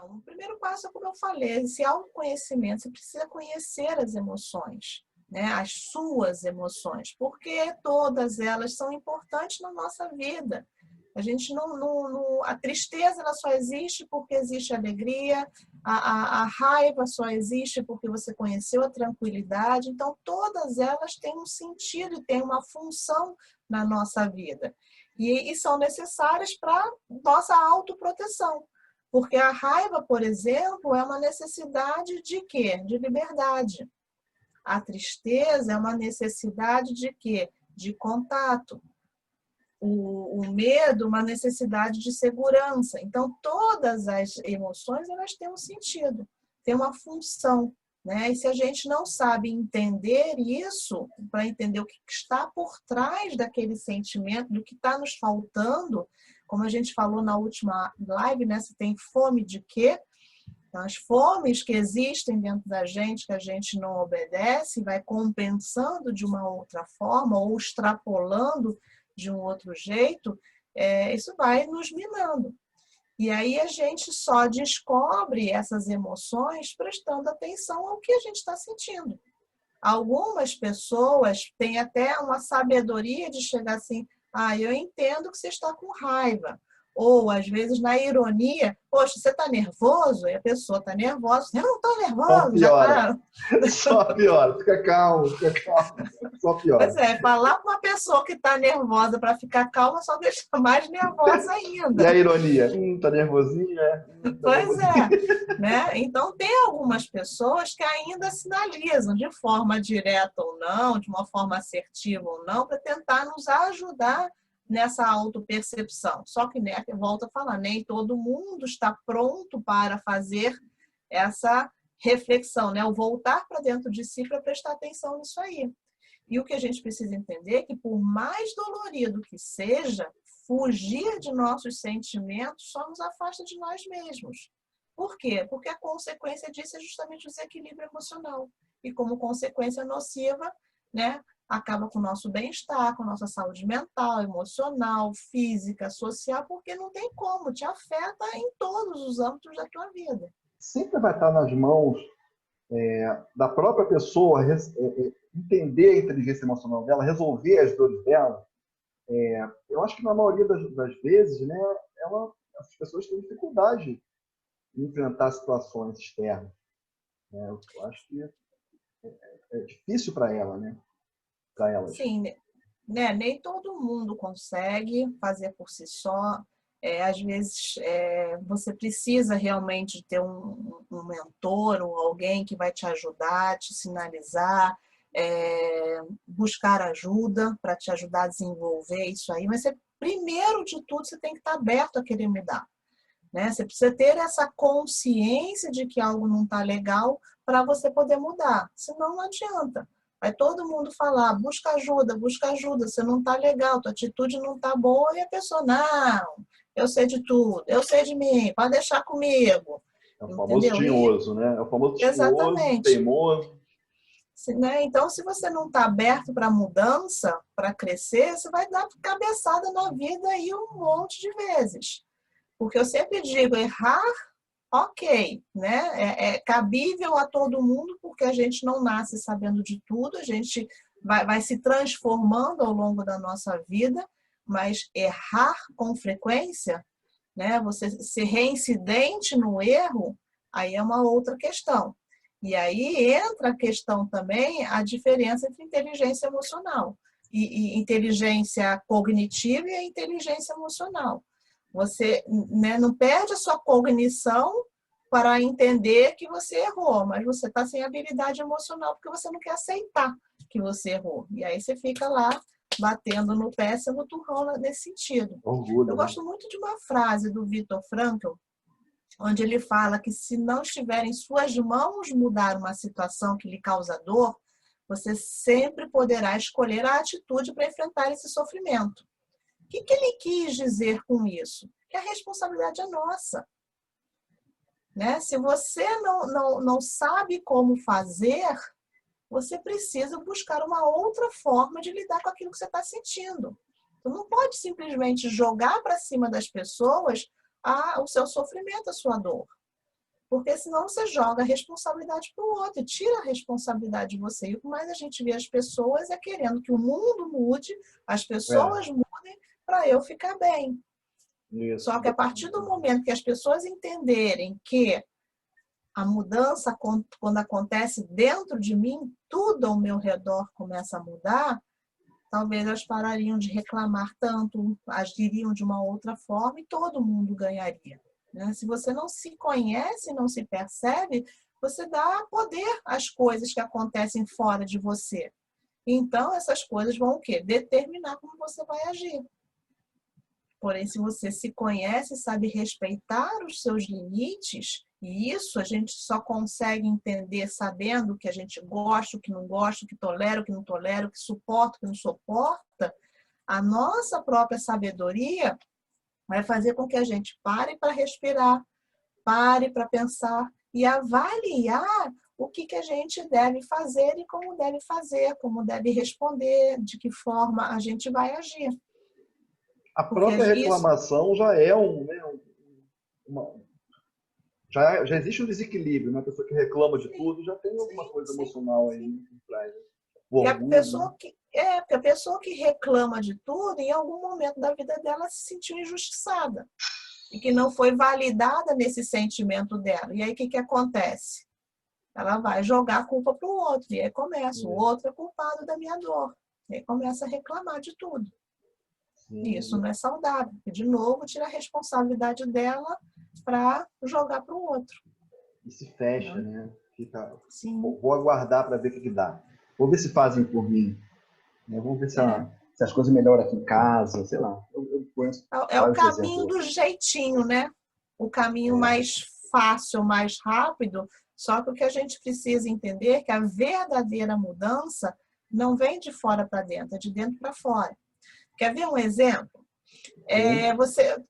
Então, o primeiro passo é como eu falei, esse autoconhecimento. Você precisa conhecer as emoções, né? As suas emoções, porque todas elas são importantes na nossa vida. A gente a tristeza ela só existe porque existe a alegria, a raiva só existe porque você conheceu a tranquilidade. Então, todas elas têm um sentido e têm uma função na nossa vida. E são necessárias para nossa autoproteção. Porque a raiva, por exemplo, é uma necessidade de quê? De liberdade. A tristeza é uma necessidade de quê? De contato. O medo, uma necessidade de segurança. Então, todas as emoções, elas têm um sentido, têm uma função, né? E se a gente não sabe entender isso, para entender o que está por trás daquele sentimento, do que está nos faltando, como a gente falou na última live, né? Se tem fome de quê? Então, as fomes que existem dentro da gente, que a gente não obedece, vai compensando de uma outra forma ou extrapolando de um outro jeito, isso vai nos minando. E aí a gente só descobre essas emoções prestando atenção ao que a gente está sentindo. Algumas pessoas têm até uma sabedoria de chegar assim, eu entendo que você está com raiva. Ou, às vezes, na ironia, poxa, você está nervoso? E a pessoa está nervosa. Eu não estou Só nervoso, já piora. está... Só piora. Fica calmo, fica calmo. Só Pois piora. é, falar para uma pessoa que está nervosa para ficar calma só deixa mais nervosa E a ainda. ironia? Tá nervosinho, é? Tá Pois nervosinho. é, né? Então, tem algumas pessoas que ainda sinalizam de forma direta ou não, de uma forma assertiva ou não, para tentar nos ajudar nessa autopercepção. Só que, né, eu volto a falar, nem todo mundo está pronto para fazer essa reflexão, né? O voltar para dentro de si para prestar atenção nisso aí. E o que a gente precisa entender é que, por mais dolorido que seja, fugir de nossos sentimentos só nos afasta de nós mesmos. Por quê? Porque a consequência disso é justamente o desequilíbrio emocional. E como consequência nociva, né, acaba com o nosso bem-estar, com a nossa saúde mental, emocional, física, social, porque não tem como, te afeta em todos os âmbitos da tua vida. Sempre vai estar nas mãos da própria pessoa entender a inteligência emocional dela, resolver as dores dela. Eu acho que na maioria das vezes, né, as pessoas têm dificuldade em enfrentar situações externas. Né? Eu acho que é difícil para ela, né? Para elas. Sim, né? Nem todo mundo consegue fazer por si só. Às vezes, você precisa realmente ter um mentor ou alguém que vai te ajudar, te sinalizar, buscar ajuda para te ajudar a desenvolver isso aí. Mas, primeiro de tudo, você tem que estar aberto a querer mudar, né? Você precisa ter essa consciência de que algo não está legal para você poder mudar. Senão, não adianta. Vai todo mundo falar, busca ajuda, você não está legal, tua atitude não está boa, e a pessoa, não, eu sei de tudo, eu sei de mim, pode deixar comigo. É o famoso Entendeu? E, tinhoso, né? É o famoso tinhoso, exatamente. teimoso. Né? Então, se você não está aberto para mudança, para crescer, você vai dar cabeçada na vida aí um monte de vezes. Porque eu sempre digo, errar, ok, né? É cabível a todo mundo, porque a gente não nasce sabendo de tudo, a gente vai se transformando ao longo da nossa vida, mas errar com frequência, né? Você ser reincidente no erro, aí é uma outra questão. E aí entra a questão também, a diferença entre inteligência emocional e inteligência cognitiva e a inteligência emocional. Você, né, não perde a sua cognição para entender que você errou, mas você está sem habilidade emocional porque você não quer aceitar que você errou. E aí você fica lá batendo no pé, sendo turrão nesse sentido. Eu Orgulho, né? gosto muito de uma frase do Viktor Frankl, onde ele fala que se não estiver em suas mãos mudar uma situação que lhe causa dor, você sempre poderá escolher a atitude para enfrentar esse sofrimento. O que ele quis dizer com isso? Que a responsabilidade é nossa. Né? Se você não sabe como fazer, você precisa buscar uma outra forma de lidar com aquilo que você está sentindo. Você não pode simplesmente jogar para cima das pessoas o seu sofrimento, a sua dor. Porque senão você joga a responsabilidade para o outro, tira a responsabilidade de você. E o que mais a gente vê as pessoas é querendo que o mundo mude, as pessoas mudem para eu ficar bem. Isso. Só que a partir do momento que as pessoas entenderem que a mudança, quando acontece dentro de mim, tudo ao meu redor começa a mudar, talvez elas parariam de reclamar tanto, agiriam de uma outra forma e todo mundo ganharia. Né? Se você não se conhece, não se percebe, você dá poder às coisas que acontecem fora de você. Então, essas coisas vão o quê? Determinar como você vai agir. Porém, se você se conhece, sabe respeitar os seus limites, e isso a gente só consegue entender sabendo o que a gente gosta, o que não gosta, o que tolera, o que não tolera, o que suporta, o que não suporta, a nossa própria sabedoria vai fazer com que a gente pare para respirar, pare para pensar e avaliar o que a gente deve fazer e como deve fazer, como deve responder, de que forma a gente vai agir. A Porque própria isso... reclamação já é já existe um desequilíbrio, né? A pessoa que reclama de tudo já tem alguma coisa emocional aí por trás. O E a orgulho, pessoa né? porque a pessoa que reclama de tudo, em algum momento da vida dela se sentiu injustiçada e que não foi validada nesse sentimento dela. E aí o que acontece? Ela vai jogar a culpa para o outro, e aí começa, o outro é culpado da minha dor. E aí começa a reclamar de tudo. E isso não é saudável, porque, de novo, tira a responsabilidade dela para jogar para o outro. E se fecha, né? Fica, Sim. vou aguardar para ver o que dá. Vou ver se fazem por mim. Né? Vamos ver se as coisas melhoram aqui em casa, sei lá. Eu conheço É o vários caminho exemplos. do jeitinho, né? O caminho mais fácil, mais rápido. Só que o que a gente precisa entender é que a verdadeira mudança não vem de fora para dentro, é de dentro para fora. Quer ver um exemplo?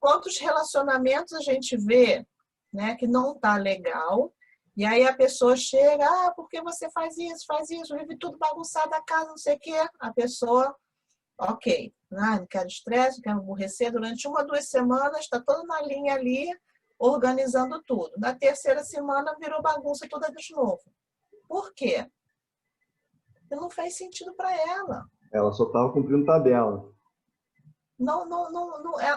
Quantos relacionamentos a gente vê, né, que não tá legal, e aí a pessoa chega, por que você faz isso, vive tudo bagunçado a casa, não sei o quê. A pessoa, ok, não quero estresse, não quero aborrecer, durante 1 ou 2 semanas, está toda na linha ali, organizando tudo. Na terceira semana, virou bagunça toda de novo. Por quê? Porque não fez sentido para ela. Ela só estava cumprindo tabela.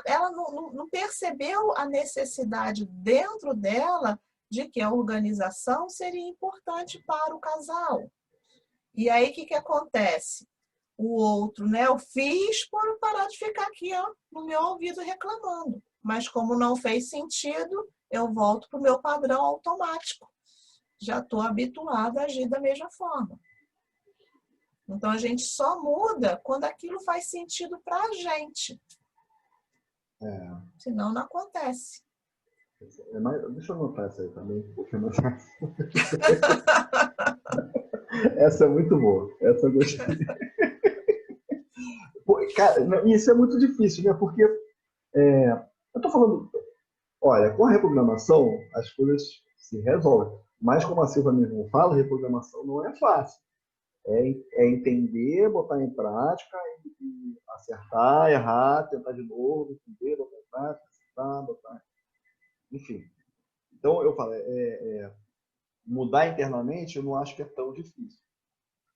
Ela não percebeu a necessidade dentro dela de que a organização seria importante para o casal. E aí, o que acontece? O outro, né? Eu fiz por parar de ficar aqui, ó, no meu ouvido reclamando. Mas como não fez sentido, eu volto para o meu padrão automático. Já estou habituada a agir da mesma forma. Então, a gente só muda quando aquilo faz sentido para a gente. Senão, não acontece. Deixa eu anotar essa aí também, porque não... Essa é muito boa. Essa eu gostei. Pô, cara, isso é muito difícil, né? Porque eu tô falando, olha, com a reprogramação as coisas se resolvem. Mas como a Silva mesmo fala, reprogramação não é fácil. É entender, botar em prática, e acertar, errar, tentar de novo, entender, botar em prática, acertar, botar... Enfim. Então, eu falo, mudar internamente eu não acho que é tão difícil.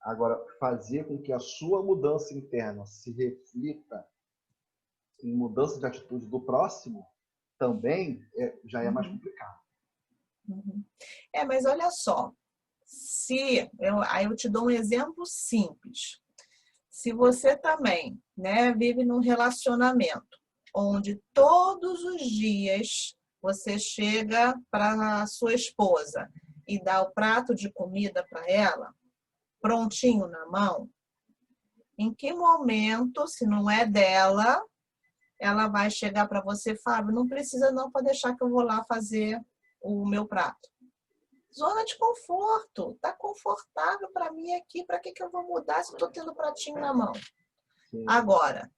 Agora, fazer com que a sua mudança interna se reflita em mudança de atitude do próximo também já é mais complicado. Mas olha só, aí eu te dou um exemplo simples. Se você também, né, vive num relacionamento onde todos os dias você chega para a sua esposa e dá o prato de comida para ela, prontinho na mão, em que momento, se não é dela, ela vai chegar para você, Fábio, não precisa não para deixar que eu vou lá fazer o meu prato. Zona de conforto, tá confortável para mim aqui, para que eu vou mudar se eu estou tendo o pratinho na mão? Sim. Agora,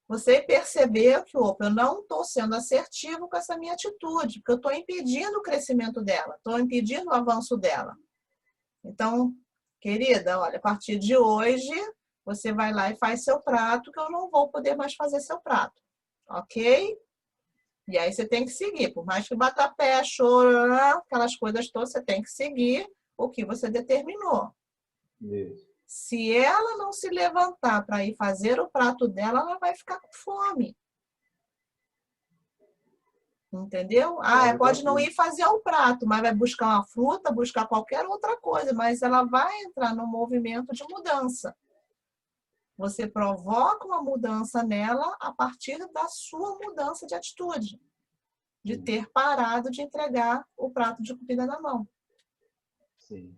você percebeu que, eu não estou sendo assertivo com essa minha atitude, porque eu estou impedindo o crescimento dela, estou impedindo o avanço dela. Então, querida, olha, a partir de hoje, você vai lá e faz seu prato, que eu não vou poder mais fazer seu prato. Ok? E aí você tem que seguir, por mais que bata pé, choro, aquelas coisas todas, você tem que seguir o que você determinou. Isso. Se ela não se levantar para ir fazer o prato dela, ela vai ficar com fome. Entendeu? Pode não ir fazer o prato, mas vai buscar uma fruta, buscar qualquer outra coisa, mas ela vai entrar no movimento de mudança. Você provoca uma mudança nela a partir da sua mudança de atitude, de ter parado de entregar o prato de comida na mão. Sim.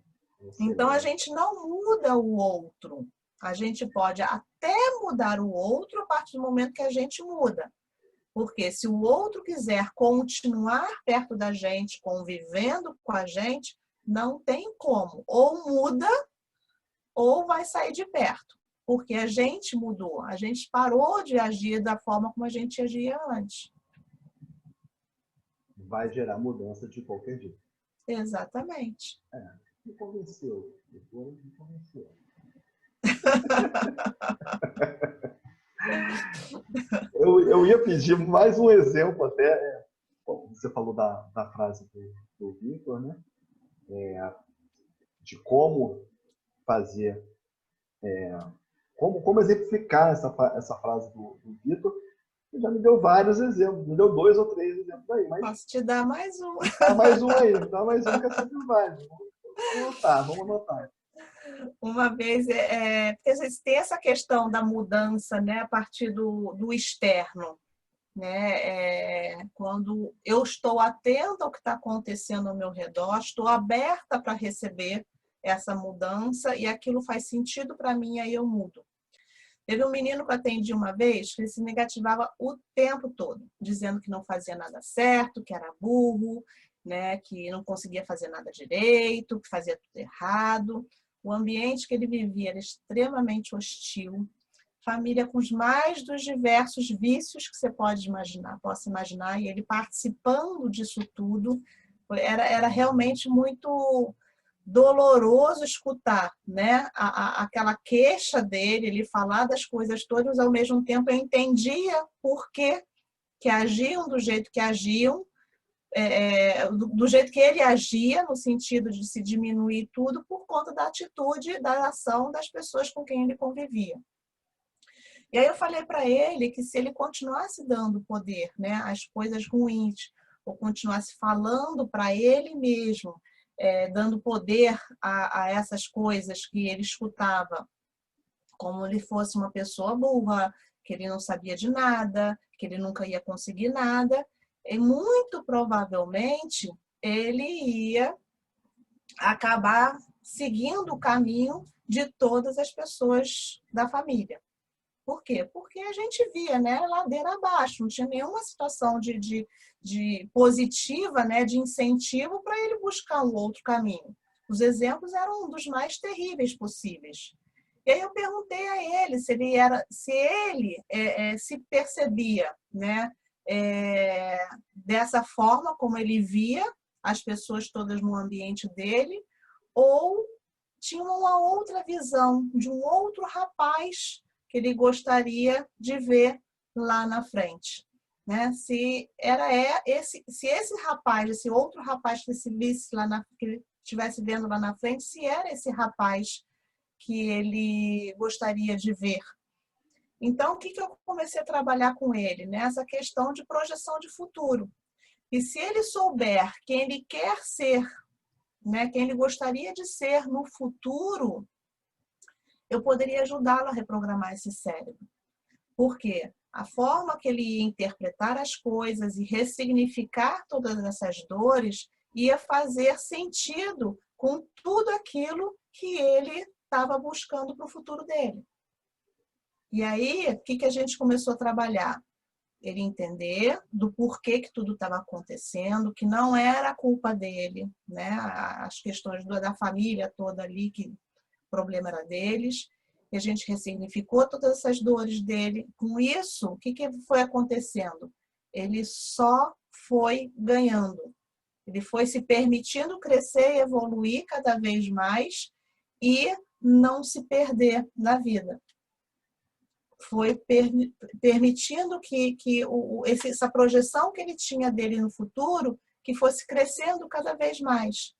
Então, a gente não muda o outro. A gente pode até mudar o outro a partir do momento que a gente muda. Porque se o outro quiser continuar perto da gente, convivendo com a gente, não tem como. Ou muda, ou vai sair de perto. Porque a gente mudou. A gente parou de agir da forma como a gente agia antes. Vai gerar mudança de qualquer jeito. Exatamente. Me convenceu. Depois me convenceu. Eu ia pedir mais um exemplo até. Você falou da frase do Victor, né? De como fazer, como exemplificar essa frase do Victor. Você já me deu vários exemplos, me deu 2 ou 3 exemplos aí. Mas posso te dar mais um. dá mais um aí, dá mais um que é sempre válido. Vamos anotar. Uma vez, porque tem essa questão da mudança, né, a partir do externo. Né? Quando eu estou atenta ao que está acontecendo ao meu redor, estou aberta para receber essa mudança e aquilo faz sentido para mim, aí eu mudo. Teve um menino que eu atendi uma vez que ele se negativava o tempo todo, dizendo que não fazia nada certo, que era burro, né? Que não conseguia fazer nada direito, que fazia tudo errado. O ambiente que ele vivia era extremamente hostil. Família com os mais dos diversos vícios que você possa imaginar, e ele participando disso tudo, era realmente muito doloroso escutar, né? Aquela queixa dele, ele falar das coisas todas, ao mesmo tempo eu entendia por que agiam do jeito que agiam, do jeito que ele agia, no sentido de se diminuir tudo, por conta da atitude, da ação das pessoas com quem ele convivia. E aí eu falei para ele que se ele continuasse dando poder, né, às coisas ruins, ou continuasse falando para ele mesmo, dando poder a essas coisas que ele escutava, como ele fosse uma pessoa burra, que ele não sabia de nada, que ele nunca ia conseguir nada, e muito provavelmente ele ia acabar seguindo o caminho de todas as pessoas da família. Por quê? Porque a gente via, né, ladeira abaixo, não tinha nenhuma situação de positiva, né, de incentivo para ele buscar um outro caminho. Os exemplos eram um dos mais terríveis possíveis. E aí eu perguntei a ele se ele se percebia, né, dessa forma como ele via as pessoas todas no ambiente dele, ou tinha uma outra visão de um outro rapaz que ele gostaria de ver lá na frente, né? Se esse rapaz, esse outro rapaz que se visse que ele estivesse vendo lá na frente, se era esse rapaz que ele gostaria de ver. Então, o que eu comecei a trabalhar com ele? Nessa questão de projeção de futuro. E se ele souber quem ele quer ser, né, quem ele gostaria de ser no futuro, eu poderia ajudá-lo a reprogramar esse cérebro. Porque a forma que ele ia interpretar as coisas e ressignificar todas essas dores ia fazer sentido com tudo aquilo que ele estava buscando para o futuro dele. E aí, o que a gente começou a trabalhar? Ele entender do porquê que tudo estava acontecendo, que não era culpa dele, né? As questões da família toda ali, que o problema era deles. E a gente ressignificou todas essas dores dele. Com isso, o que foi acontecendo? Ele só foi ganhando. Ele foi se permitindo crescer e evoluir cada vez mais e não se perder na vida. foi permitindo que essa projeção que ele tinha dele no futuro, que fosse crescendo cada vez mais.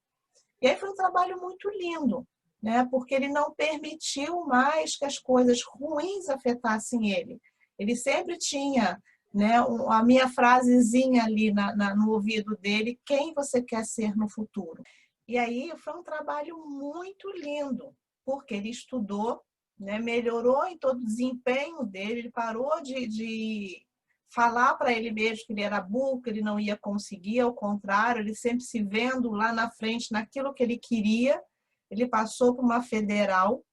E aí foi um trabalho muito lindo, né? Porque ele não permitiu mais que as coisas ruins afetassem ele. Ele sempre tinha, né, a minha frasezinha ali no ouvido dele, quem você quer ser no futuro. E aí foi um trabalho muito lindo, porque ele estudou, né, melhorou em todo o desempenho dele, ele parou de falar para ele mesmo que ele era burro, que ele não ia conseguir, ao contrário, ele sempre se vendo lá na frente naquilo que ele queria. Ele passou por uma federal,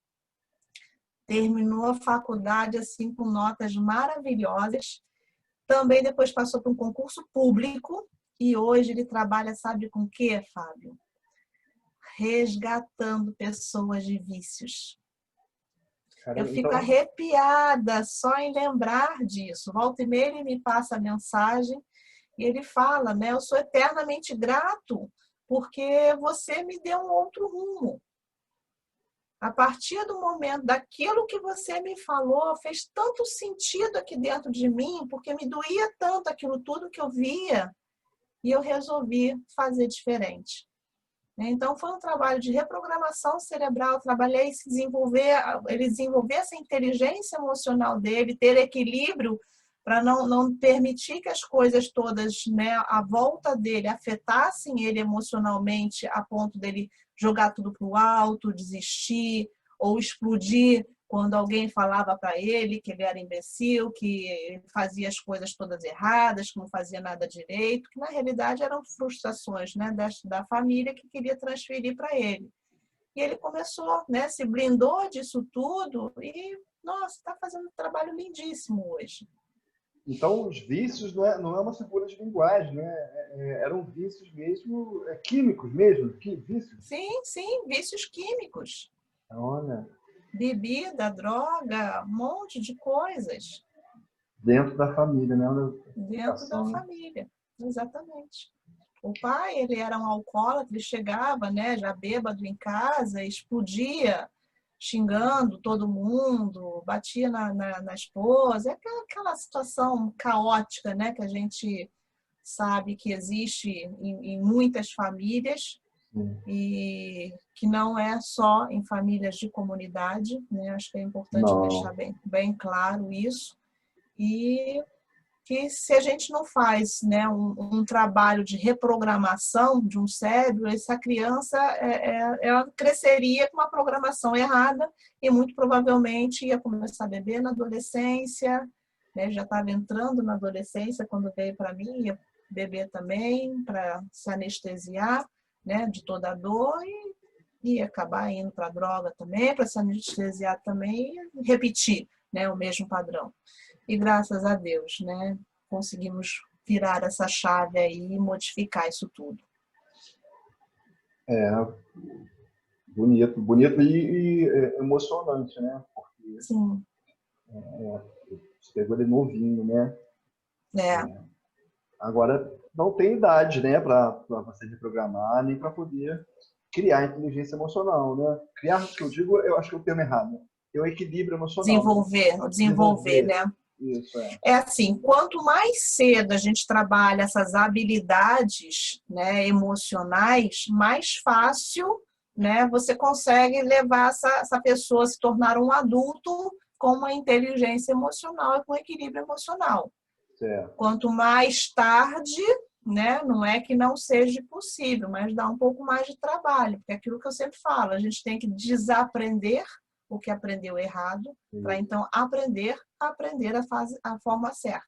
terminou a faculdade assim com notas maravilhosas. Também depois passou por um concurso público e hoje ele trabalha, sabe com o quê, Fábio? Resgatando pessoas de vícios. Eu fico arrepiada só em lembrar disso. Volta e meia ele me passa a mensagem e ele fala, né? Eu sou eternamente grato porque você me deu um outro rumo. A partir do momento daquilo que você me falou, fez tanto sentido aqui dentro de mim, porque me doía tanto aquilo tudo que eu via e eu resolvi fazer diferente. Então, foi um trabalho de reprogramação cerebral, trabalhei ele desenvolver essa inteligência emocional dele, ter equilíbrio para não permitir que as coisas todas, né, à volta dele afetassem ele emocionalmente a ponto dele jogar tudo para o alto, desistir ou explodir quando alguém falava para ele que ele era imbecil, que ele fazia as coisas todas erradas, que não fazia nada direito, que na realidade eram frustrações, né, da família que queria transferir para ele. E ele começou, né, se blindou disso tudo e, nossa, está fazendo um trabalho lindíssimo hoje. Então, os vícios não é uma figura de linguagem, né? Eram vícios mesmo, químicos mesmo, vícios. Sim, vícios químicos. Olha. Bebida, droga, um monte de coisas. Dentro da família, né? Dentro da família, exatamente. O pai, ele era um alcoólatra, ele chegava, né, já bêbado em casa, explodia, xingando todo mundo, batia na esposa. É aquela situação caótica, né, que a gente sabe que existe em muitas famílias. Sim. E que não é só em famílias de comunidade, né? Acho que é importante deixar bem claro isso. E que se a gente não faz, né, um trabalho de reprogramação de um cérebro, essa criança ela cresceria com uma programação errada e muito provavelmente ia começar a beber na adolescência, né? Já estava entrando na adolescência quando veio para mim, ia beber também para se anestesiar, né, de toda a dor e acabar indo para a droga também, para se anestesiar também e repetir, né, o mesmo padrão. E graças a Deus, né, conseguimos virar essa chave aí e modificar isso tudo. Bonito e emocionante, né? Porque sim. Você pegou ele novinho, né? É. Agora, não tem idade, né, para você reprogramar, nem para poder criar inteligência emocional, né? Criar, que eu digo, eu acho que é o termo errado. É o equilíbrio emocional. Desenvolver, né? Isso, É assim, quanto mais cedo a gente trabalha essas habilidades, né, emocionais, mais fácil, né, você consegue levar essa pessoa a se tornar um adulto com uma inteligência emocional e com equilíbrio emocional. Certo. Quanto mais tarde, né, não é que não seja possível, mas dá um pouco mais de trabalho, porque é aquilo que eu sempre falo, a gente tem que desaprender o que aprendeu errado, para então aprender a forma certa.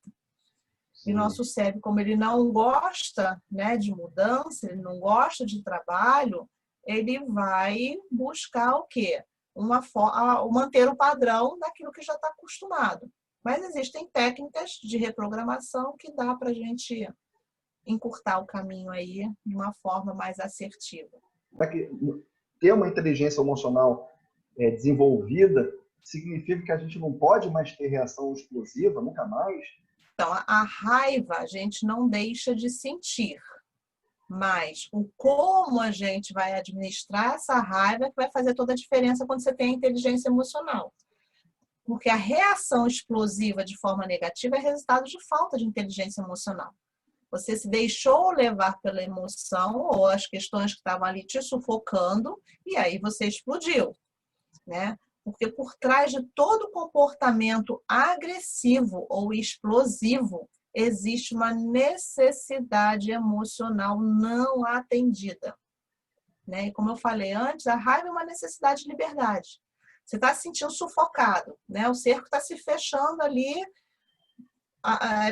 Sim. E nosso cérebro, como ele não gosta, né, de mudança, ele não gosta de trabalho, ele vai buscar o quê? Manter o padrão daquilo que já está acostumado. Mas existem técnicas de reprogramação que dá para a gente encurtar o caminho aí de uma forma mais assertiva. Ter uma inteligência emocional desenvolvida significa que a gente não pode mais ter reação explosiva, nunca mais? Então, a raiva a gente não deixa de sentir, mas o como a gente vai administrar essa raiva é que vai fazer toda a diferença quando você tem inteligência emocional. Porque a reação explosiva de forma negativa é resultado de falta de inteligência emocional. Você se deixou levar pela emoção ou as questões que estavam ali te sufocando e aí você explodiu, né? Porque por trás de todo comportamento agressivo ou explosivo existe uma necessidade emocional não atendida, né? E como eu falei antes, a raiva é uma necessidade de liberdade. Você está se sentindo sufocado, né? O cerco está se fechando ali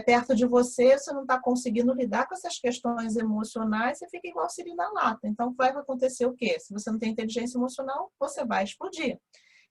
perto de você, você não está conseguindo lidar com essas questões emocionais, você fica igual siri na lata. Então, vai acontecer o quê? Se você não tem inteligência emocional, você vai explodir.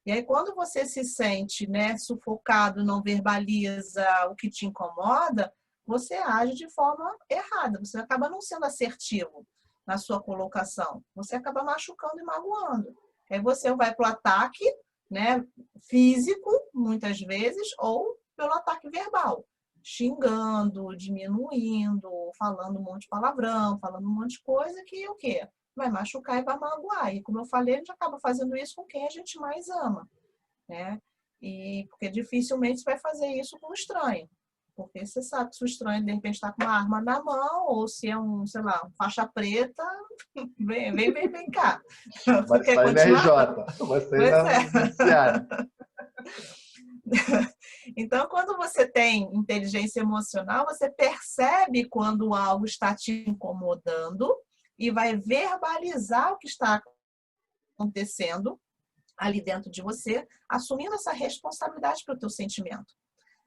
E aí, quando você se sente, né, sufocado, não verbaliza o que te incomoda, você age de forma errada. Você acaba não sendo assertivo na sua colocação. Você acaba machucando e magoando. Aí você vai para o ataque, né, físico, muitas vezes, ou pelo ataque verbal, xingando, diminuindo, falando um monte de palavrão, falando um monte de coisa que o quê? Vai machucar e vai magoar. E como eu falei, a gente acaba fazendo isso com quem a gente mais ama, né? E porque dificilmente você vai fazer isso com um estranho. Porque você sabe que se o estranho de repente está com uma arma na mão, ou se é um, sei lá, um faixa preta, vem cá. Vai Quer sair na continuar? RJ, vai sair Pois na é. judiciária. Então, quando você tem inteligência emocional, você percebe quando algo está te incomodando e vai verbalizar o que está acontecendo ali dentro de você, assumindo essa responsabilidade pelo teu sentimento.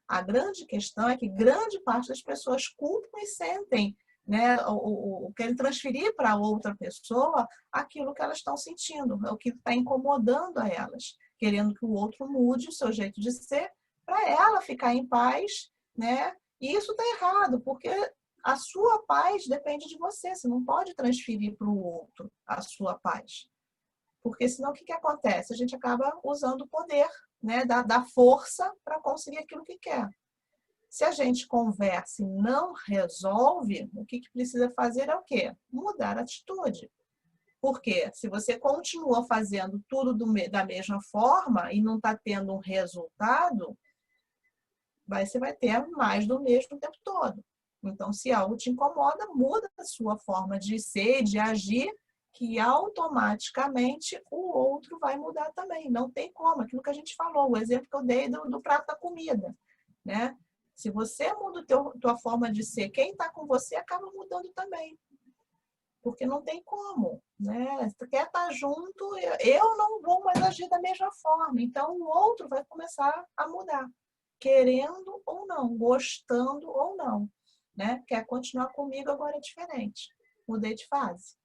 A grande questão é que grande parte das pessoas culpam e sentem, né, ou querem transferir para outra pessoa aquilo que elas estão sentindo, o que está incomodando a elas, querendo que o outro mude o seu jeito de ser para ela ficar em paz, né? E isso está errado, porque a sua paz depende de você, você não pode transferir para o outro a sua paz. Porque senão o que acontece? A gente acaba usando o poder, né, da força para conseguir aquilo que quer. Se a gente conversa e não resolve, o que precisa fazer é o quê? Mudar a atitude. Porque se você continua fazendo tudo da mesma forma e não está tendo um resultado, você vai ter mais do mesmo o tempo todo. Então, se algo te incomoda, muda a sua forma de ser, de agir, que automaticamente o outro vai mudar também. Não tem como. Aquilo que a gente falou, o exemplo que eu dei do prato da comida, né? Se você muda a tua forma de ser, quem está com você acaba mudando também. Porque não tem como, né? Você quer estar junto, eu não vou mais agir da mesma forma. Então, o outro vai começar a mudar, querendo ou não, gostando ou não, né? Quer continuar comigo, agora é diferente. Mudei de fase.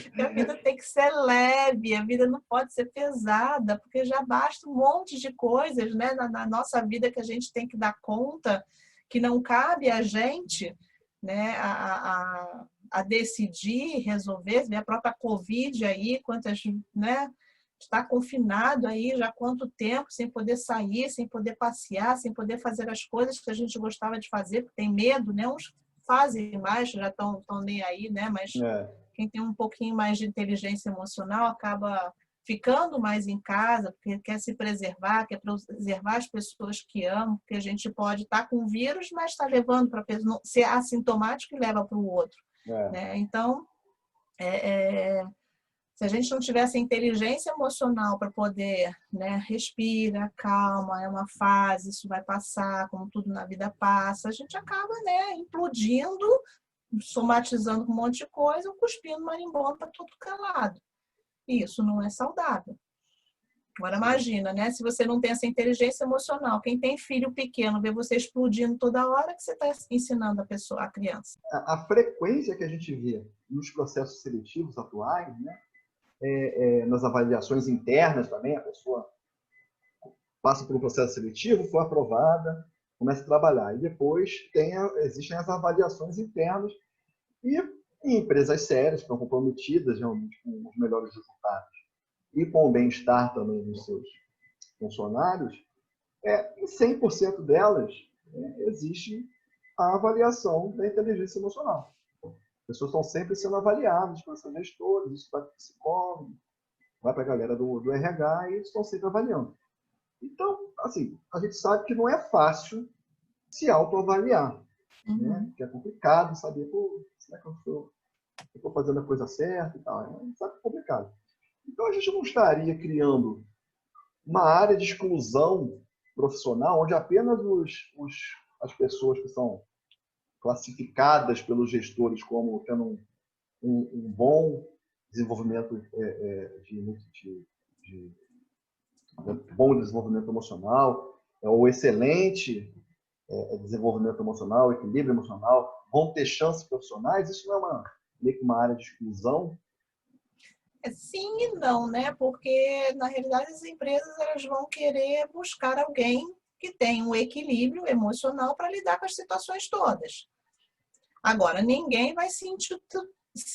Porque a vida tem que ser leve, a vida não pode ser pesada, porque já basta um monte de coisas, né, na nossa vida que a gente tem que dar conta, que não cabe a gente, né, a decidir, resolver, a própria Covid aí, quantas, né, está confinado aí já há quanto tempo, sem poder sair, sem poder passear, sem poder fazer as coisas que a gente gostava de fazer, porque tem medo, né, uns fazem mais, já estão nem aí, né, mas quem tem um pouquinho mais de inteligência emocional acaba ficando mais em casa, porque quer se preservar, quer preservar as pessoas que amam, porque a gente pode estar com o vírus, mas está levando para ser assintomático e leva para o outro. Né? Então, se a gente não tivesse inteligência emocional para poder, né, respira, calma, é uma fase, isso vai passar, como tudo na vida passa, a gente acaba, né, implodindo, somatizando com um monte de coisa, cuspindo marimbondo para tudo calado. E isso não é saudável. Agora imagina, né? Se você não tem essa inteligência emocional, quem tem filho pequeno, vê você explodindo toda hora, que você está ensinando a criança. A frequência que a gente vê nos processos seletivos atuais, né? Nas avaliações internas também, a pessoa passa por um processo seletivo, foi aprovada, começa a trabalhar. E depois existem as avaliações internas e em empresas sérias, que estão comprometidas realmente com os melhores resultados e com o bem-estar também dos seus funcionários, em 100% delas existe a avaliação da inteligência emocional. As pessoas estão sempre sendo avaliadas por essas gestoras, isso vai para o psicólogo, vai para a galera do RH e eles estão sempre avaliando. Então, assim, a gente sabe que não é fácil se autoavaliar, né? Uhum. Que é complicado saber, pô, será que eu estou fazendo a coisa certa e tal. Sabe que é complicado. Então, a gente não estaria criando uma área de exclusão profissional onde apenas as pessoas que são classificadas pelos gestores como tendo um bom desenvolvimento de bom desenvolvimento emocional, ou excelente desenvolvimento emocional, equilíbrio emocional, vão ter chances profissionais, isso não é meio que uma área de exclusão? Sim e não, né? Porque, na realidade, as empresas elas vão querer buscar alguém que tenha um equilíbrio emocional para lidar com as situações todas. Agora, ninguém vai se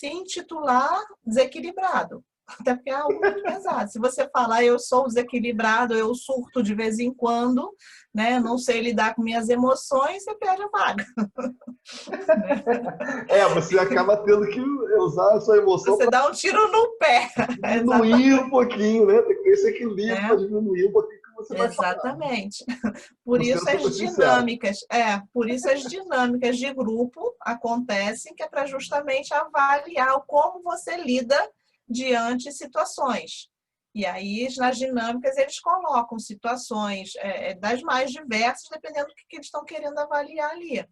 intitular desequilibrado, até porque é algo muito pesado. Se você falar eu sou desequilibrado, eu surto de vez em quando, né? Não sei lidar com minhas emoções, você perde a vaga. Você acaba tendo que usar a sua emoção Você para dá um tiro no pé. diminuir um pouquinho, né? Tem que ter esse equilíbrio para Né? diminuir um pouquinho o que você vai falar. Exatamente. Por Estou sendo isso super as sincero. dinâmicas, por isso as dinâmicas de grupo acontecem, que é para justamente avaliar como você lida diante de situações. E aí, nas dinâmicas, eles colocam situações das mais diversas, dependendo do que eles estão querendo avaliar ali.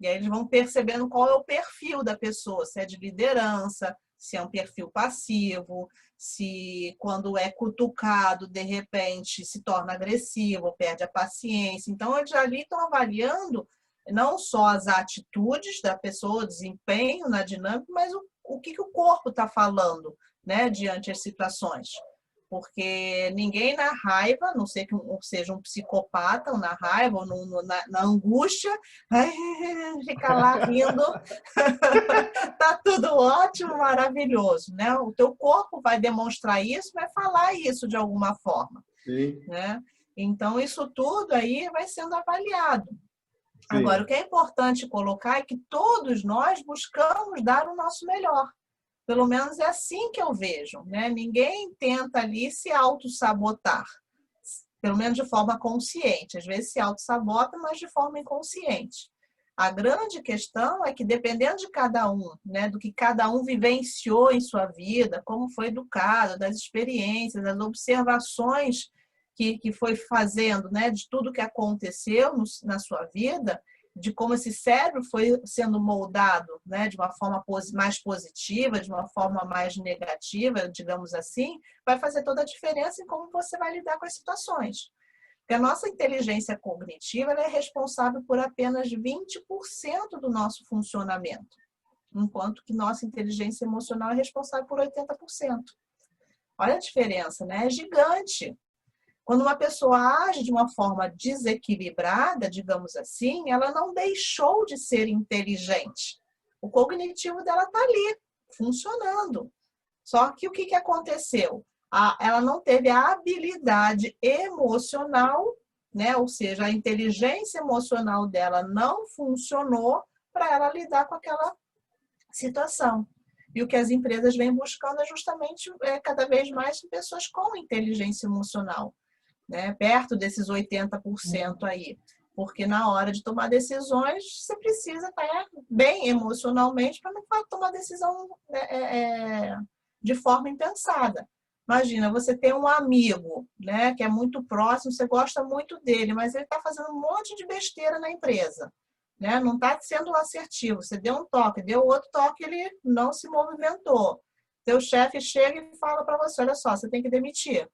E aí eles vão percebendo qual é o perfil da pessoa, se é de liderança, se é um perfil passivo, se quando é cutucado, de repente, se torna agressivo, perde a paciência. Então, eles ali estão avaliando não só as atitudes da pessoa, o desempenho na dinâmica, mas o que o corpo está falando, né, diante das situações. Porque ninguém na raiva, a não sei que seja um psicopata, ou na raiva, ou na angústia, ai, fica lá rindo, tá tudo ótimo, maravilhoso, né? O teu corpo vai demonstrar isso, vai falar isso de alguma forma, Sim, né? Então, isso tudo aí vai sendo avaliado. Agora, o sim, que é importante colocar é que todos nós buscamos dar o nosso melhor. Pelo menos é assim que eu vejo, né? Ninguém tenta ali se auto-sabotar, pelo menos de forma consciente. Às vezes se auto-sabota, mas de forma inconsciente. A grande questão é que, dependendo de cada um, né, do que cada um vivenciou em sua vida, como foi educado, das experiências, das observações que foi fazendo, né, de tudo que aconteceu na sua vida, de como esse cérebro foi sendo moldado, né, de uma forma mais positiva, de uma forma mais negativa, digamos assim, vai fazer toda a diferença em como você vai lidar com as situações. Porque a nossa inteligência cognitiva é responsável por apenas 20% do nosso funcionamento, enquanto que nossa inteligência emocional é responsável por 80%. Olha a diferença, né? É gigante. Quando uma pessoa age de uma forma desequilibrada, digamos assim, ela não deixou de ser inteligente. O cognitivo dela está ali, funcionando. Só que o que aconteceu? Ela não teve a habilidade emocional, né? Ou seja, a inteligência emocional dela não funcionou para ela lidar com aquela situação. E o que as empresas vêm buscando é justamente cada vez mais pessoas com inteligência emocional, né? Perto desses 80% aí. Porque na hora de tomar decisões, você precisa estar bem emocionalmente para não tomar decisão de forma impensada. Imagina, você tem um amigo, né, que é muito próximo, você gosta muito dele, mas ele está fazendo um monte de besteira na empresa, né? Não está sendo assertivo. Você deu um toque, deu outro toque, ele não se movimentou. Seu chefe chega e fala para você: olha só, você tem que demitir.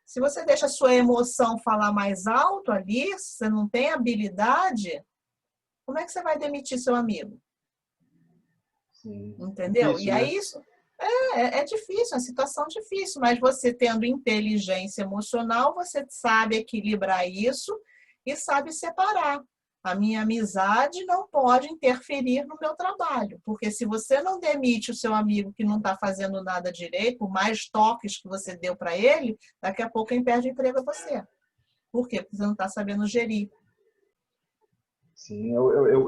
Se você deixa a sua emoção falar mais alto ali, você não tem habilidade, como é que você vai demitir seu amigo? sim. Entendeu? E Difícil, né? aí isso é difícil, é uma situação difícil, mas você tendo inteligência emocional, você sabe equilibrar isso e sabe separar. A minha amizade não pode interferir no meu trabalho, porque se você não demite o seu amigo que não está fazendo nada direito, por mais toques que você deu para ele, daqui a pouco quem perde o emprego é você. Por quê? Porque você não está sabendo gerir, Sim,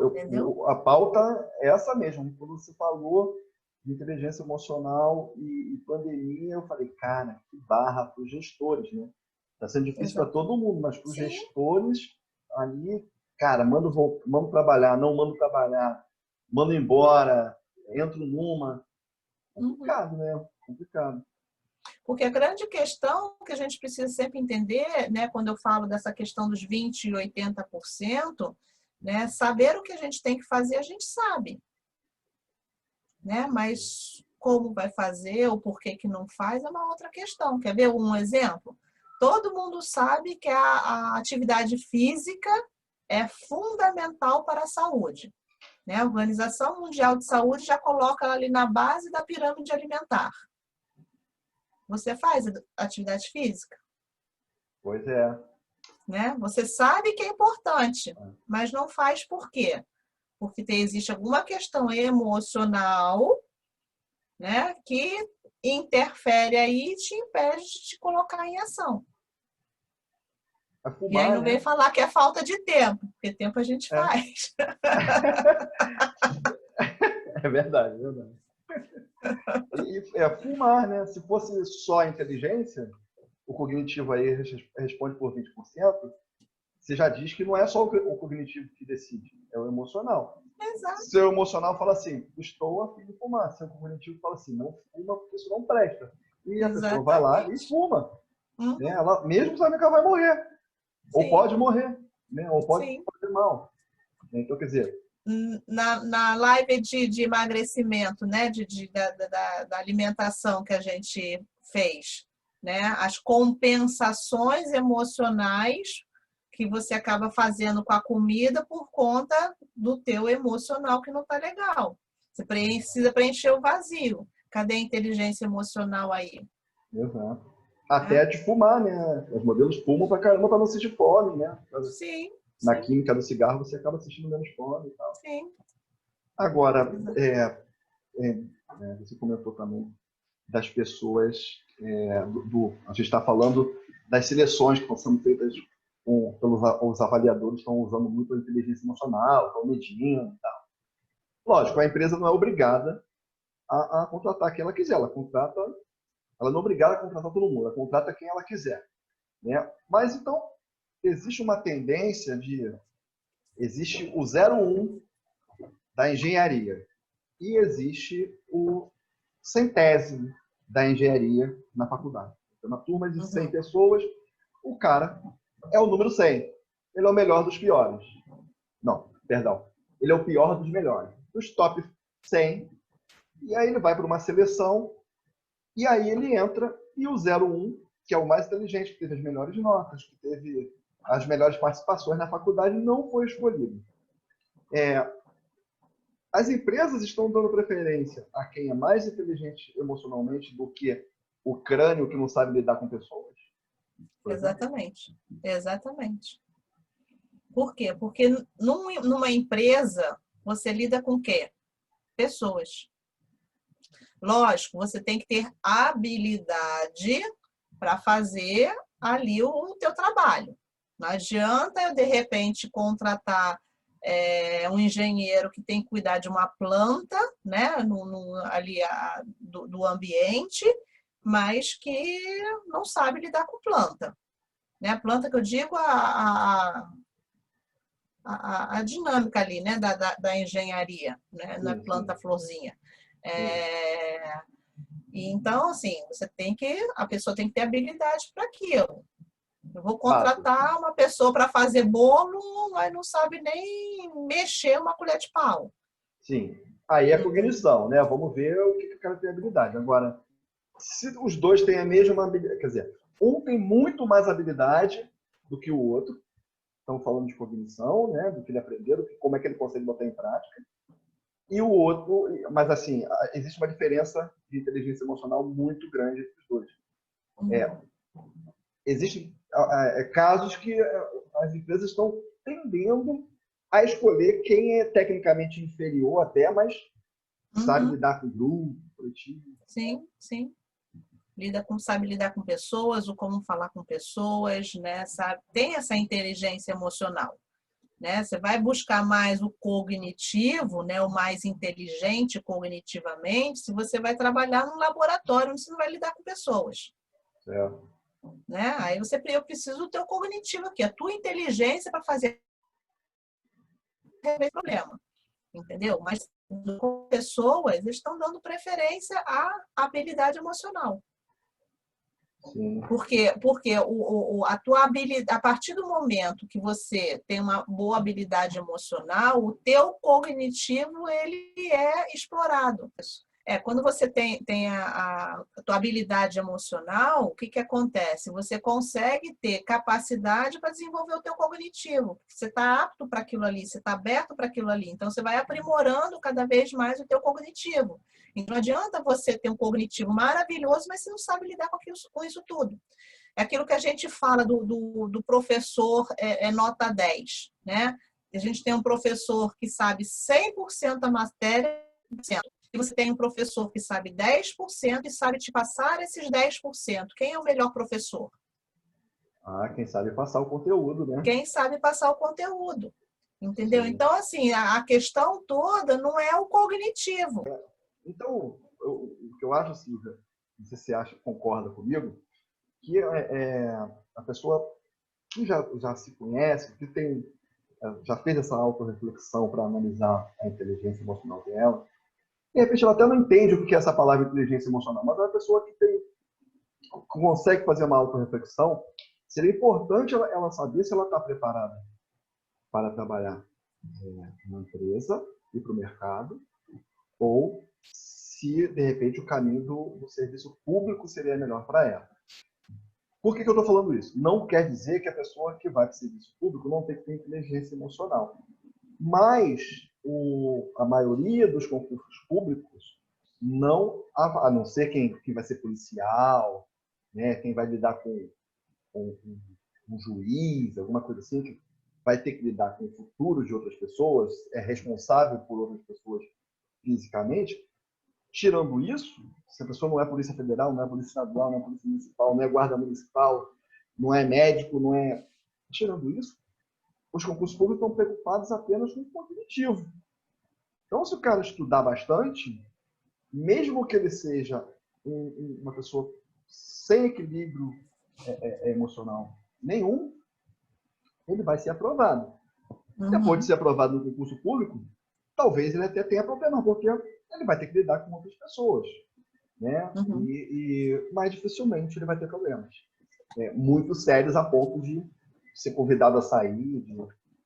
entendeu? a pauta é essa mesmo. Quando você falou de inteligência emocional e pandemia, eu falei, cara, que barra para os gestores, né? Está sendo difícil para Exato. todo mundo, mas para os Sim. gestores, ali, cara, mando trabalhar, não mando trabalhar, mando embora, entro numa. Uhum. Complicado, né? Complicado. Porque a grande questão que a gente precisa sempre entender, né, quando eu falo dessa questão dos 20% e 80%, né, saber o que a gente tem que fazer, a gente sabe, né? Mas como vai fazer, ou por que que não faz, é uma outra questão. Quer ver um exemplo? Todo mundo sabe que a atividade física é fundamental para a saúde, né? A Organização Mundial de Saúde já coloca ela ali na base da pirâmide alimentar. Você faz atividade física, Pois é. né? Você sabe que é importante, mas não faz por quê? Porque existe alguma questão emocional, né, que interfere aí e te impede de te colocar em ação. É E aí fumar, não vem né? falar que é falta de tempo, porque tempo a gente É, faz. é verdade, é verdade. E é fumar, né? Se fosse só a inteligência, o cognitivo aí responde por 20%, você já diz que não é só o cognitivo que decide, é o emocional. Exato. Seu emocional fala assim, estou a fim de fumar. Seu cognitivo fala assim, não fuma porque isso não presta. E a pessoa vai lá e Exatamente. fuma. Né? Uhum. Ela mesmo sabendo que ela vai morrer. Ou Sim, pode morrer. Né? Ou pode sim. fazer mal. Então, quer dizer, Na live de emagrecimento, né, da alimentação que a gente fez, né, as compensações emocionais que você acaba fazendo com a comida por conta do teu emocional que não está legal. Você precisa preencher o vazio. Cadê a inteligência emocional aí? exato. Né? Até de fumar, né? Os modelos fumam pra caramba para não sentir fome, né? Sim, Na sim, química do cigarro você acaba sentindo menos fome e tal. sim. Agora, você comentou também das pessoas, a gente está falando das seleções que estão sendo feitas pelos os avaliadores, estão usando muito a inteligência emocional, estão medindo e tal. Lógico, a empresa não é obrigada a contratar quem ela quiser, ela não é obrigada a contratar todo mundo, ela contrata quem ela quiser. Né? Mas então, existe uma tendência existe o 01 da engenharia e existe o centésimo da engenharia na faculdade. Então, na turma de 100 Uhum. pessoas, o cara é o número 100. Ele é o melhor dos piores. Não, perdão. Ele é o pior dos melhores. Dos top 100. E aí ele vai para uma seleção e aí ele entra e o 01, que é o mais inteligente, que teve as melhores notas, que teve as melhores participações na faculdade, não foi escolhido. As empresas estão dando preferência a quem é mais inteligente emocionalmente do que o crânio que não sabe lidar com pessoas, por exemplo. Exatamente. Exatamente. Por quê? Porque numa empresa você lida com o quê? Pessoas. Lógico, você tem que ter habilidade para fazer ali o teu trabalho. Não adianta eu, de repente, contratar um engenheiro que tem que cuidar de uma planta, né, ali do ambiente, mas que não sabe lidar com planta. Né? A planta que eu digo, a dinâmica ali, né, da engenharia, né, na Sim, sim, planta florzinha. sim. Então, assim, a pessoa tem que ter habilidade para aquilo. Eu vou Fato. contratar uma pessoa para fazer bolo, mas não sabe nem mexer uma colher de pau. Sim. Aí é Entendeu? cognição, né? Vamos ver o que o cara tem habilidade. Agora, se os dois têm a mesma habilidade, quer dizer, um tem muito mais habilidade do que o outro, estamos falando de cognição, né? Do que ele aprendeu, como é que ele consegue botar em prática. E o outro, mas assim, existe uma diferença de inteligência emocional muito grande entre os dois. É, existem casos que as empresas estão tendendo a escolher quem é tecnicamente inferior até, mas sabe Uhum. lidar com grupo, coletivo. Sim, sim. Sabe lidar com pessoas, ou como falar com pessoas, né? Sabe? Tem essa inteligência emocional. Né? Você vai buscar mais o cognitivo, né? O mais inteligente cognitivamente, se você vai trabalhar num laboratório onde você não vai lidar com pessoas. Certo. né? Aí eu preciso do teu cognitivo aqui, a tua inteligência para fazer o problema, entendeu? Mas pessoas estão dando preferência à habilidade emocional. Sim. Porque a tua habilidade, a partir do momento que você tem uma boa habilidade emocional, o teu cognitivo ele é explorado. Quando você tem a tua habilidade emocional, o que acontece? Você consegue ter capacidade para desenvolver o teu cognitivo. Você está apto para aquilo ali, você está aberto para aquilo ali. Então, você vai aprimorando cada vez mais o teu cognitivo. Então, não adianta você ter um cognitivo maravilhoso, mas você não sabe lidar com isso tudo. É aquilo que a gente fala do professor nota 10, né? A gente tem um professor que sabe 100% da matéria, e você tem um professor que sabe 10% e sabe te passar esses 10%. Quem é o melhor professor? Quem sabe passar o conteúdo, né? Quem sabe passar o conteúdo. Entendeu? Sim. Então, assim, a questão toda não é o cognitivo. Então, o que eu acho, Silvia, não sei se você concorda comigo, que a pessoa que já se conhece, que já fez essa autorreflexão para analisar a inteligência emocional dela, de repente ela até não entende o que é essa palavra inteligência emocional, mas é uma pessoa que consegue fazer uma autorreflexão, seria importante ela saber se ela está preparada para trabalhar numa empresa, ir para o mercado, ou se, de repente, o caminho do serviço público seria melhor para ela. Por que eu estou falando isso? Não quer dizer que a pessoa que vai para o serviço público não tem que ter inteligência emocional. Mas a maioria dos concursos públicos, a não ser quem vai ser policial, né, quem vai lidar com um juiz, alguma coisa assim, que vai ter que lidar com o futuro de outras pessoas, é responsável por outras pessoas fisicamente. Tirando isso, se a pessoa não é polícia federal, não é polícia estadual, não é polícia municipal, não é guarda municipal, não é médico, não é... Tirando isso, os concursos públicos estão preocupados apenas com o cognitivo. Então, se o cara estudar bastante, mesmo que ele seja uma pessoa sem equilíbrio emocional nenhum, ele vai ser aprovado. Depois de ser aprovado no concurso público, talvez ele até tenha problema, porque ele vai ter que lidar com outras pessoas, né? Mas dificilmente ele vai ter problemas muito sérios a ponto de ser convidado a sair,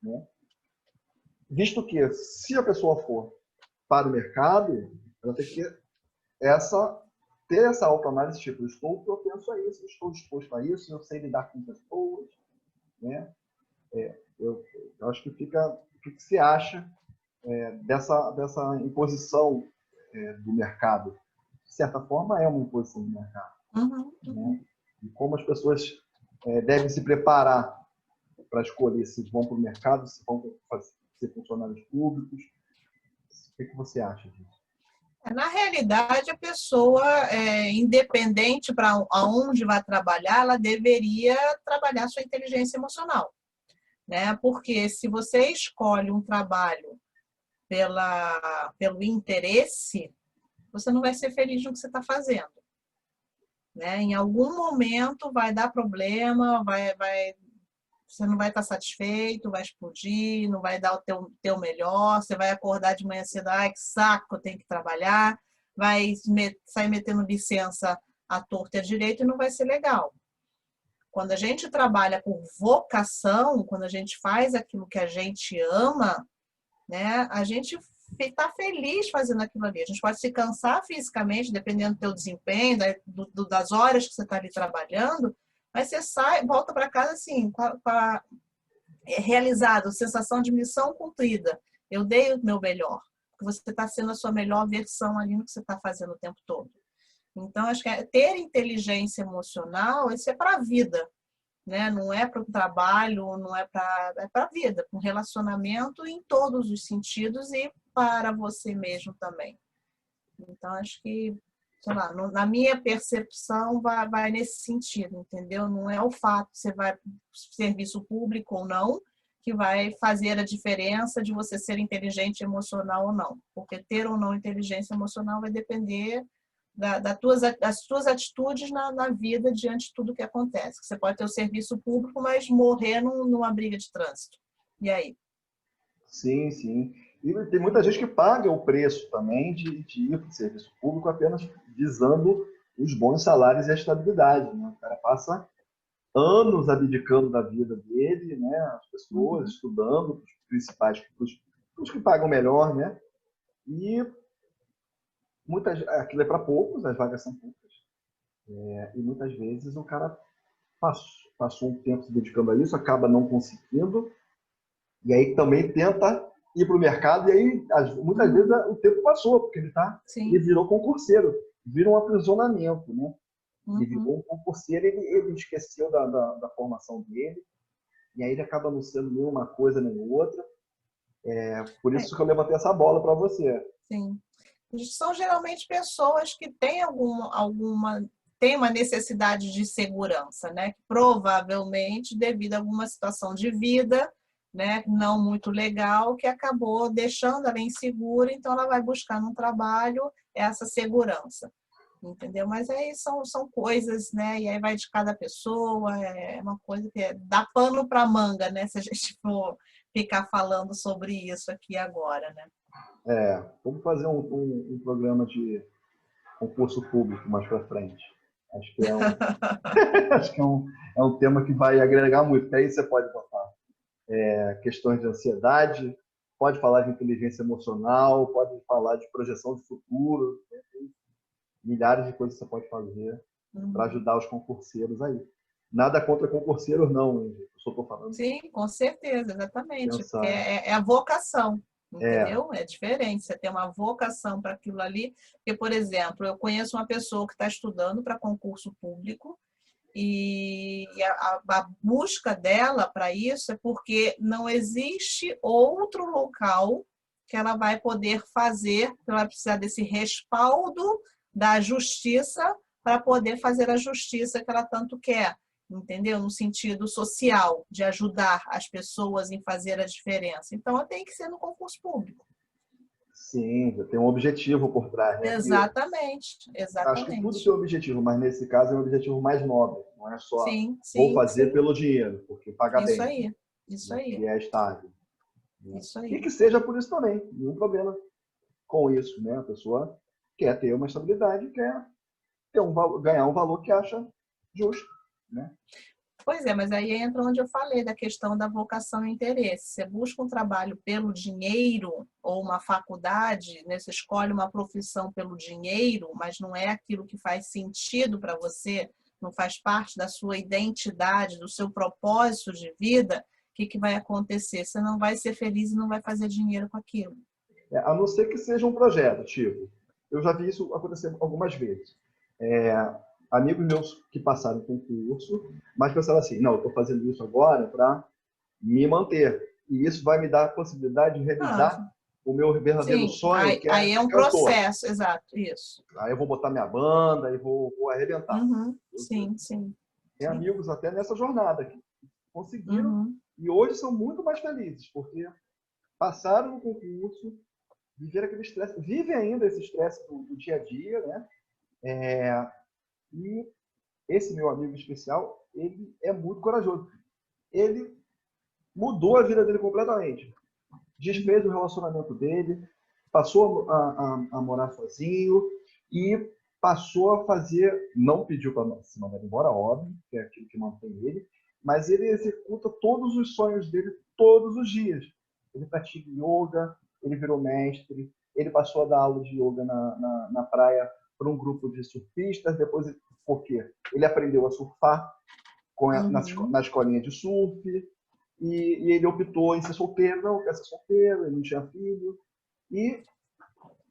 né? Visto que, se a pessoa for para o mercado, ela tem que ter essa autoanálise, tipo, eu estou propenso a isso, eu estou disposto a isso, eu sei lidar com pessoas, né? Eu acho que fica... O que você acha dessa imposição do mercado? De certa forma, é uma imposição do mercado. Né? E como as pessoas devem se preparar para escolher se vão para o mercado, se vão ser funcionários públicos. O que você acha disso? Na realidade, a pessoa, independente para aonde vai trabalhar, ela deveria trabalhar sua inteligência emocional, né? Porque se você escolhe um trabalho pelo interesse, você não vai ser feliz no que você está fazendo, né? Em algum momento vai dar problema, você não vai estar satisfeito, vai explodir, não vai dar o teu melhor, você vai acordar de manhã cedo, ai, que saco, eu tenho que trabalhar, vai sair metendo licença à torta e à direita e não vai ser legal. Quando a gente trabalha por vocação, quando a gente faz aquilo que a gente ama, né, a gente está feliz fazendo aquilo ali. A gente pode se cansar fisicamente, dependendo do teu desempenho, das horas que você está ali trabalhando, mas você sai, volta para casa assim, realizado, sensação de missão cumprida. Eu dei o meu melhor, porque você está sendo a sua melhor versão ali no que você está fazendo o tempo todo. Então, acho que ter inteligência emocional, isso é para a vida, né? Não é para o trabalho, não é para a vida, para um relacionamento em todos os sentidos e para você mesmo também. Então, acho que, sei lá, na minha percepção, vai nesse sentido, entendeu? Não é o fato de você vai para o serviço público ou não que vai fazer a diferença de você ser inteligente emocional ou não. Porque ter ou não inteligência emocional vai depender das tuas atitudes na vida diante de tudo que acontece. Você pode ter o serviço público, mas morrer numa briga de trânsito. E aí? Sim, sim. E tem muita gente que paga o preço também de ir para o serviço público apenas visando os bons salários e a estabilidade, né? O cara passa anos abdicando da vida dele, né? As pessoas estudando, os principais, os que pagam melhor, né? E aquilo é para poucos, as vagas são poucas. E muitas vezes o cara passou um tempo se dedicando a isso, acaba não conseguindo, e aí também tenta ir para o mercado, e aí muitas vezes o tempo passou, porque ele virou concurseiro, vira um aprisionamento, né? Ele virou um concurseiro, ele esqueceu da formação dele, e aí ele acaba não sendo nem uma coisa nem outra. Por isso que eu levantei essa bola para você. Sim. São geralmente pessoas que têm tem uma necessidade de segurança, né? Provavelmente devido a alguma situação de vida, né, não muito legal, que acabou deixando ela insegura, então ela vai buscar no trabalho essa segurança, entendeu? Mas aí são coisas, né? E aí vai de cada pessoa, é uma coisa que dá pano para manga, né? Se a gente for ficar falando sobre isso aqui agora, né? Vamos fazer um programa de concurso público mais para frente. Acho que acho que é um tema que vai agregar muito, porque aí você pode botar questões de ansiedade, pode falar de inteligência emocional, pode falar de projeção de futuro, né? Tem milhares de coisas que você pode fazer para ajudar os concurseiros aí. Nada contra concurseiros, não, hein? Eu só estou falando. Sim, com certeza, exatamente. Pensar. É a vocação, entendeu? É diferente. Você tem uma vocação para aquilo ali. Porque, por exemplo, eu conheço uma pessoa que está estudando para concurso público e a busca dela para isso é porque não existe outro local que ela vai poder fazer, que ela vai precisar desse respaldo da justiça para poder fazer a justiça que ela tanto quer. Entendeu? No sentido social, de ajudar as pessoas em fazer a diferença. Então, tem que ser no concurso público. Sim, tem um objetivo por trás, né? Exatamente, Acho que tudo tem exatamente. um objetivo, mas nesse caso é um objetivo mais nobre. Não é só Sim, vou sim, fazer sim. pelo dinheiro, porque paga Isso bem, aí, isso né? aí, Que é estável. Né? isso E aí. que seja por isso também, nenhum problema com isso, né? A pessoa quer ter uma estabilidade, quer ter ganhar um valor que acha justo, né? Pois é, mas aí entra onde eu falei da questão da vocação e interesse. Você busca um trabalho pelo dinheiro ou uma faculdade, né? Você escolhe uma profissão pelo dinheiro, mas não é aquilo que faz sentido para você, não faz parte da sua identidade, do seu propósito de vida, o que vai acontecer? Você não vai ser feliz e não vai fazer dinheiro com aquilo. A não ser que seja um projeto, tipo, eu já vi isso acontecer algumas vezes. Amigos meus que passaram concurso, mas pensaram assim, não, eu estou fazendo isso agora para me manter. E isso vai me dar a possibilidade de realizar o meu verdadeiro Sim, sonho, que aí é é um ser cantor. processo, exato, isso. Aí eu vou botar minha banda e vou arrebentar. Sim, sim. Tem amigos até nessa jornada que conseguiram e hoje são muito mais felizes, porque passaram no concurso, viveram aquele estresse, vivem ainda esse estresse do dia a dia, né? E esse meu amigo especial, ele é muito corajoso. Ele mudou a vida dele completamente. Desfez o relacionamento dele, passou a morar sozinho e passou a fazer, não pediu para se mandar embora, óbvio, que é aquilo que mantém ele, mas ele executa todos os sonhos dele todos os dias. Ele pratica yoga, ele virou mestre, ele passou a dar aula de yoga na praia para um grupo de surfistas, depois, por quê? Ele aprendeu a surfar na escolinha de surf, e ele optou em ser solteiro, não quer ser solteiro, ele não tinha filho, e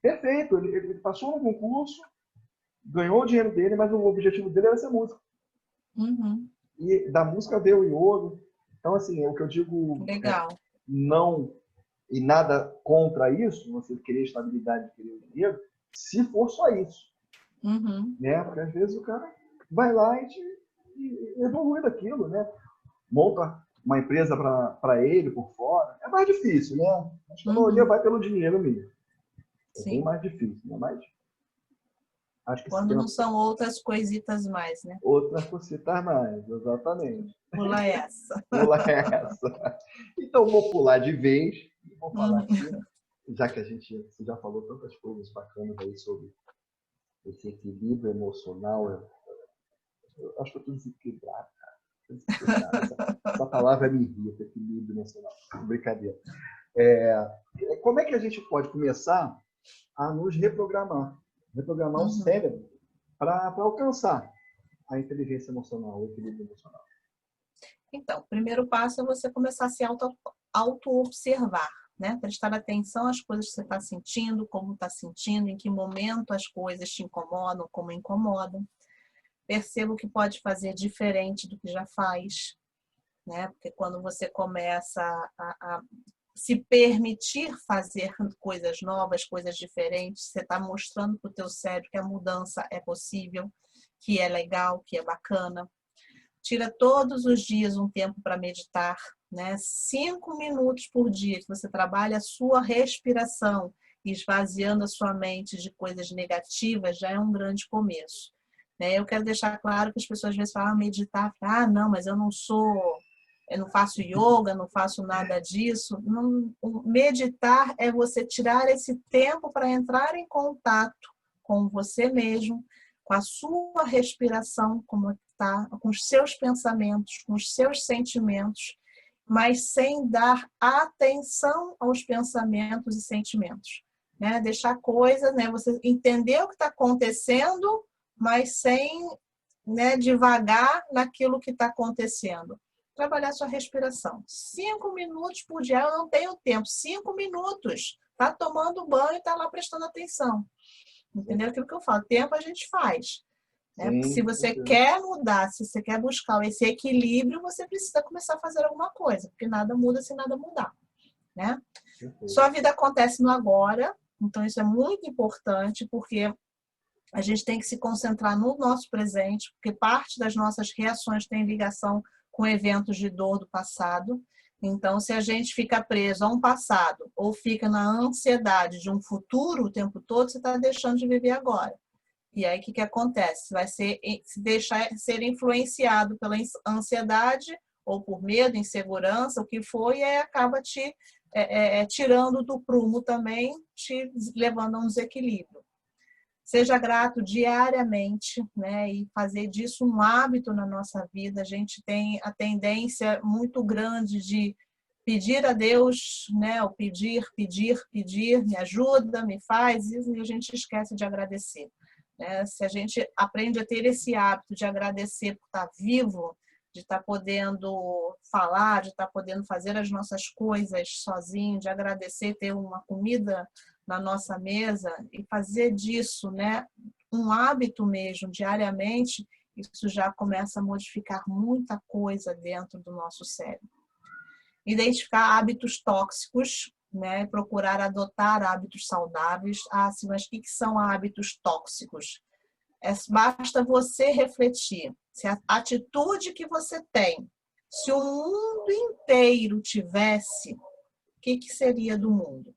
perfeito, ele passou no concurso, ganhou o dinheiro dele, mas o objetivo dele era ser músico. E da música veio o yoga. Então, assim, é o que eu digo, legal. Não, e nada contra isso, você querer estabilidade, querer dinheiro, se for só isso. Né? Porque às vezes o cara vai lá e evolui daquilo, né? Monta uma empresa para ele por fora. É mais difícil, né? Acho que a maioria vai pelo dinheiro mesmo. É bem mais difícil, né? Mas Acho que esse Quando tema... não são outras coisitas mais, né? Outras cositas mais, exatamente. Pula essa. Pula essa. Então, vou pular de vez e vou falar Uhum. aqui, já que você já falou tantas coisas bacanas aí sobre esse equilíbrio emocional. Eu acho que eu estou desequilibrado, cara. Desequilibrado. Essa palavra me irrita, equilíbrio emocional. Brincadeira. Como é que a gente pode começar a nos reprogramar? Reprogramar o Uhum. cérebro para alcançar a inteligência emocional, o equilíbrio emocional. Então, o primeiro passo é você começar a se auto-observar, né? Prestar atenção às coisas que você está sentindo, como está sentindo, em que momento as coisas te incomodam, como incomodam. Perceba o que pode fazer diferente do que já faz, né? Porque quando você começa a se permitir fazer coisas novas, coisas diferentes, você está mostrando para o teu cérebro que a mudança é possível, que é legal, que é bacana. Tira todos os dias um tempo para meditar, né? 5 minutos por dia que você trabalha a sua respiração, esvaziando a sua mente de coisas negativas, já é um grande começo. Eu quero deixar claro que as pessoas às vezes falam meditar, não, mas eu não faço yoga, não faço nada disso. Não, meditar é você tirar esse tempo para entrar em contato com você mesmo, com a sua respiração, como está, com os seus pensamentos, com os seus sentimentos, mas sem dar atenção aos pensamentos e sentimentos. Né? Deixar coisa, né? Você entender o que está acontecendo, mas sem, né, devagar naquilo que está acontecendo. Trabalhar sua respiração. 5 minutos por dia. Eu não tenho tempo. 5 minutos. Está tomando banho e está lá prestando atenção. Entendeu? Aquilo que eu falo. Tempo a gente faz. Né? Porque se Sim, você quer mudar, se você quer buscar esse equilíbrio, você precisa começar a fazer alguma coisa. Porque nada muda se nada mudar. Né? Sua vida acontece no agora. Então, isso é muito importante, porque a gente tem que se concentrar no nosso presente, porque parte das nossas reações tem ligação com eventos de dor do passado. Então, se a gente fica preso a um passado ou fica na ansiedade de um futuro o tempo todo, você está deixando de viver agora. E aí, o que acontece? Você vai se deixar ser influenciado pela ansiedade ou por medo, insegurança, o que for, e aí acaba te tirando do prumo também, te levando a um desequilíbrio. Seja grato diariamente, né? E fazer disso um hábito na nossa vida. A gente tem a tendência muito grande de pedir a Deus, né? O pedir, me ajuda, me faz, e a gente esquece de agradecer. Né? Se a gente aprende a ter esse hábito de agradecer por estar vivo, de estar podendo falar, de estar podendo fazer as nossas coisas sozinho, de agradecer ter uma comida na nossa mesa e fazer disso, né, um hábito mesmo, diariamente, isso já começa a modificar muita coisa dentro do nosso cérebro. Identificar hábitos tóxicos, né, procurar adotar hábitos saudáveis. Sim, mas o que são hábitos tóxicos? Basta você refletir se a atitude que você tem, se o mundo inteiro tivesse, o que seria do mundo?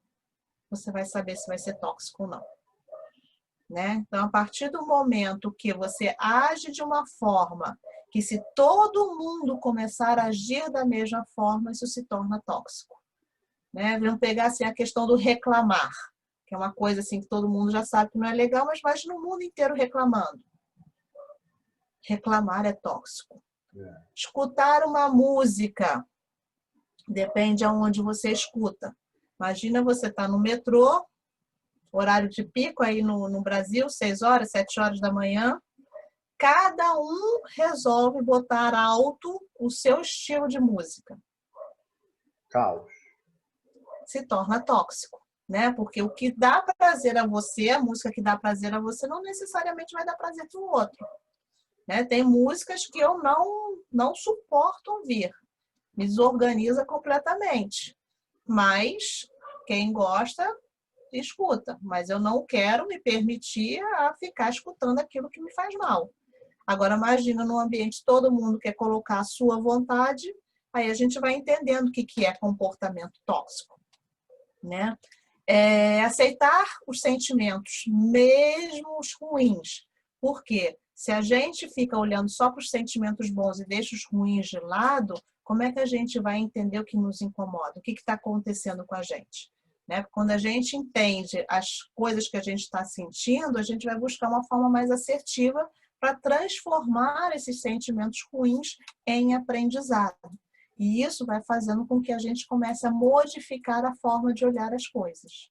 Você vai saber se vai ser tóxico ou não. Né? Então, a partir do momento que você age de uma forma que, se todo mundo começar a agir da mesma forma, isso se torna tóxico. Né? Vamos pegar assim, a questão do reclamar, que é uma coisa assim, que todo mundo já sabe que não é legal, mas vai no mundo inteiro reclamando. Reclamar é tóxico. Escutar uma música, depende aonde você escuta. Imagina você estar no metrô, horário de pico aí no Brasil, 6 horas, 7 horas da manhã. Cada um resolve botar alto o seu estilo de música. Caos. Se torna tóxico, né? Porque o que dá prazer a você, a música que dá prazer a você, não necessariamente vai dar prazer para o outro. Né? Tem músicas que eu não suporto ouvir. Me desorganiza completamente. Mas quem gosta, escuta. Mas eu não quero me permitir a ficar escutando aquilo que me faz mal. Agora, imagina num ambiente todo mundo quer colocar a sua vontade, aí a gente vai entendendo o que é comportamento tóxico. Né? Aceitar os sentimentos, mesmo os ruins. Por quê? Se a gente fica olhando só para os sentimentos bons e deixa os ruins de lado, como é que a gente vai entender o que nos incomoda? O que está acontecendo com a gente? Né? Quando a gente entende as coisas que a gente está sentindo, a gente vai buscar uma forma mais assertiva para transformar esses sentimentos ruins em aprendizado. E isso vai fazendo com que a gente comece a modificar a forma de olhar as coisas.